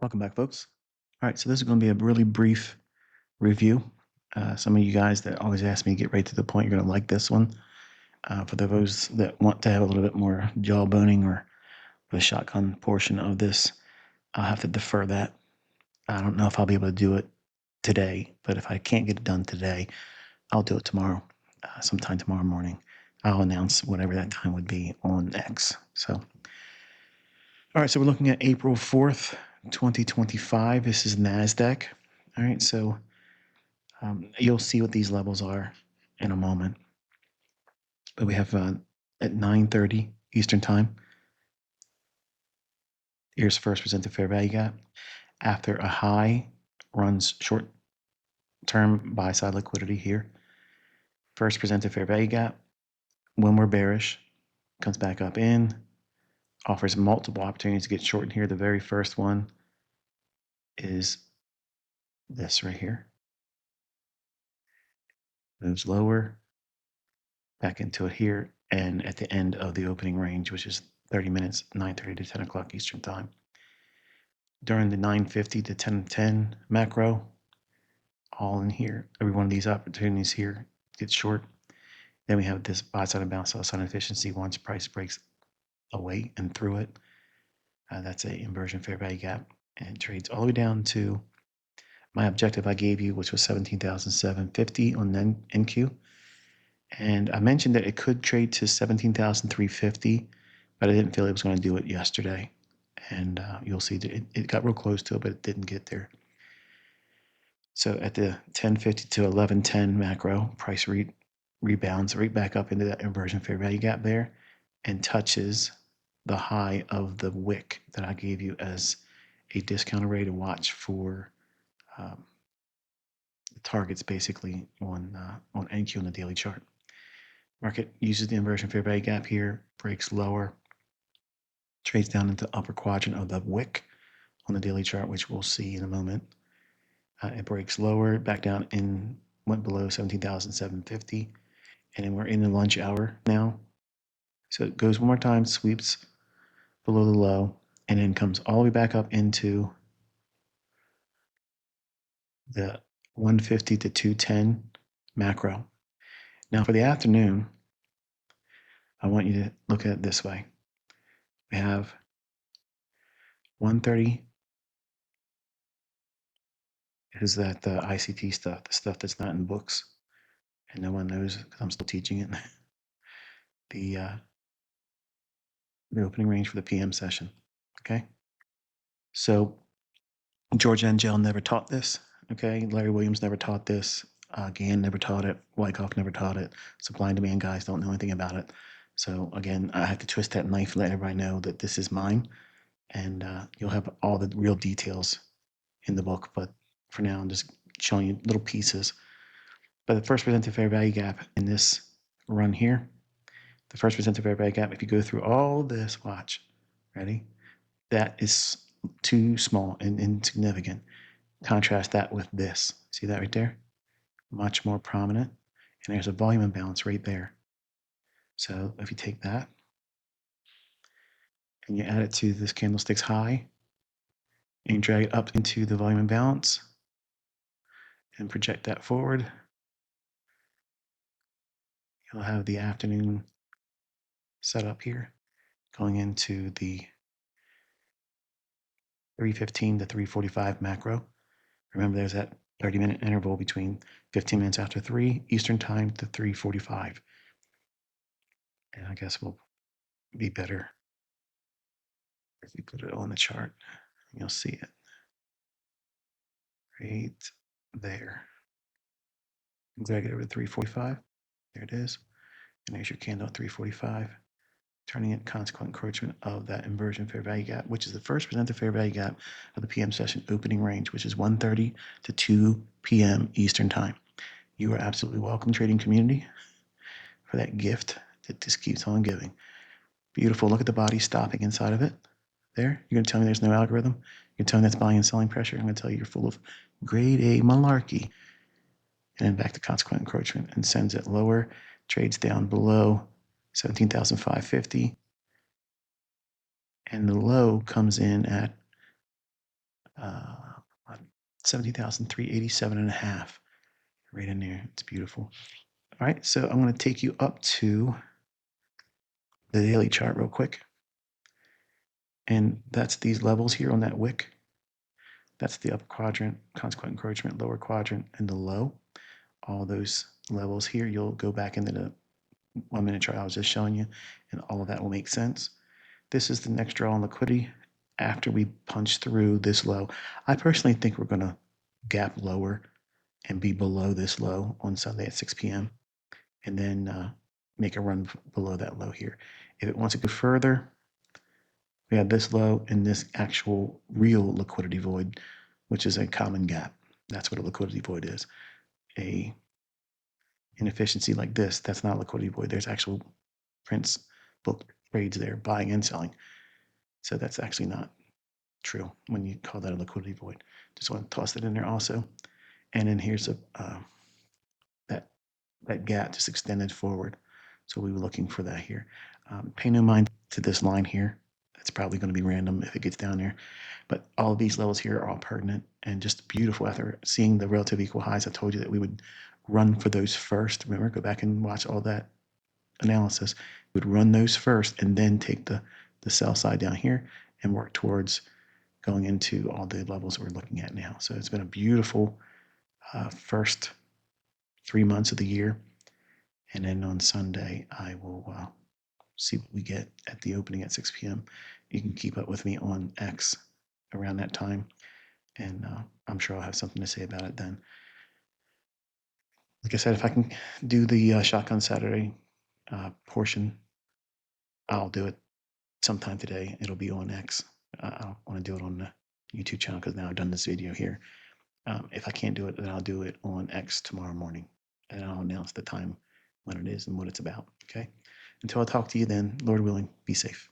Welcome back, folks. All right, so this is going to be a really brief review. Some of you guys that always ask me to get right to the point, you're going to like this one. For those that want to have a little bit more jawboning or the shotgun portion of this, I'll have to defer that. I don't know if I'll be able to do it today, but if I can't get it done today, I'll do it tomorrow, sometime tomorrow morning. I'll announce whatever that time would be on X. So, all right, so we're looking at April 4th, 2025. This is NASDAQ. All right, so you'll see what these levels are in a moment. But we have at 9:30 Eastern Time, here's first presented fair value gap. After a high runs short-term buy-side liquidity here. First presented fair value gap. When we're bearish, comes back up in, offers multiple opportunities to get short in here. The very first one is this right here. Moves lower, back into it here, and at the end of the opening range, which is 30 minutes, 9:30 to 10 o'clock Eastern Time. During the 9:50 to 10:10 macro, all in here. Every one of these opportunities here gets short. Then we have this buy side and bounce, sell side efficiency once price breaks away and through it. That's a inversion fair value gap and trades all the way down to my objective I gave you, which was 17,750 on NQ. And I mentioned that it could trade to 17,350, but I didn't feel it was going to do it yesterday. And you'll see that it got real close to it, but it didn't get there. So at the 1050 to 1110 macro, price rebounds right back up into that inversion fair value gap there and touches the high of the wick that I gave you as a discounted rate to watch for the targets basically on NQ on the daily chart. Market uses the inversion fair value gap here, breaks lower, trades down into upper quadrant of the wick on the daily chart, which we'll see in a moment. It breaks lower, back down in, went below 17,750, and then we're in the lunch hour now. So it goes one more time, sweeps below the low, and then comes all the way back up into the 150 to 210 macro. Now for the afternoon, I want you to look at it this way. We have 130 is that the ICT stuff, the stuff that's not in books, and no one knows because I'm still teaching it. The opening range for the PM session. Okay. So George Engel never taught this. Okay. Larry Williams never taught this. Gann never taught it. Wyckoff never taught it. Supply and demand guys don't know anything about it. So again, I have to twist that knife and let everybody know that this is mine. And you'll have all the real details in the book. But for now, I'm just showing you little pieces. But the first presented fair value gap in this run here, the first presented fair value gap, if you go through all this, watch, ready? That is too small and insignificant. Contrast that with this. See that right there? Much more prominent. And there's a volume imbalance right there. So if you take that and you add it to this candlestick's high and you drag it up into the volume imbalance and project that forward, you'll have the afternoon set up here going into the 315 to 345 macro. Remember, there's that 30-minute interval between 15 minutes after 3 Eastern Time to 3:45. And I guess we'll be better if we put it on the chart. You'll see it right there. Drag it over to 345. There it is. And there's your candle at 345, turning it consequent encroachment of that inversion fair value gap, which is the first presented fair value gap of the PM session opening range, which is 1:30 to 2 p.m. Eastern Time. You are absolutely welcome, trading community, for that gift that just keeps on giving. Beautiful. Look at the body stopping inside of it. There. You're going to tell me there's no algorithm? You're going to tell me that's buying and selling pressure? I'm going to tell you you're full of grade A malarkey. And then back to consequent encroachment and sends it lower, trades down below 17,550. And the low comes in at uh, 17,387.5 right in there. It's beautiful. All right, so I'm going to take you up to the daily chart real quick. And that's these levels here on that wick. That's the upper quadrant, consequent encroachment, lower quadrant, and the low. All those levels here, you'll go back into the 1 minute chart I was just showing you, and all of that will make sense. This is the next draw on liquidity after we punch through this low. I personally think we're going to gap lower and be below this low on Sunday at 6 p.m. and then make a run below that low here. If it wants to go further, we have this low and this actual real liquidity void, which is a common gap. That's what a liquidity void is. A inefficiency like this, that's not a liquidity void. There's actual prints, book trades there, buying and selling. So that's actually not true when you call that a liquidity void. Just want to toss that in there also. And then here's that gap just extended forward. So we were looking for that here. Pay no mind to this line here. It's probably going to be random if it gets down there. But all of these levels here are all pertinent and just beautiful. After seeing the relative equal highs, I told you that we would run for those first. Remember, go back and watch all that analysis. We would run those first and then take the sell side down here and work towards going into all the levels we're looking at now. So it's been a beautiful first 3 months of the year. And then on Sunday, I will see what we get at the opening at 6 p.m. You can keep up with me on X around that time. And I'm sure I'll have something to say about it then. Like I said, if I can do the Shotgun Saturday portion, I'll do it sometime today. It'll be on X. I don't want to do it on the YouTube channel because now I've done this video here. If I can't do it, then I'll do it on X tomorrow morning. And I'll announce the time when it is and what it's about. Okay? Until I talk to you then, Lord willing, be safe.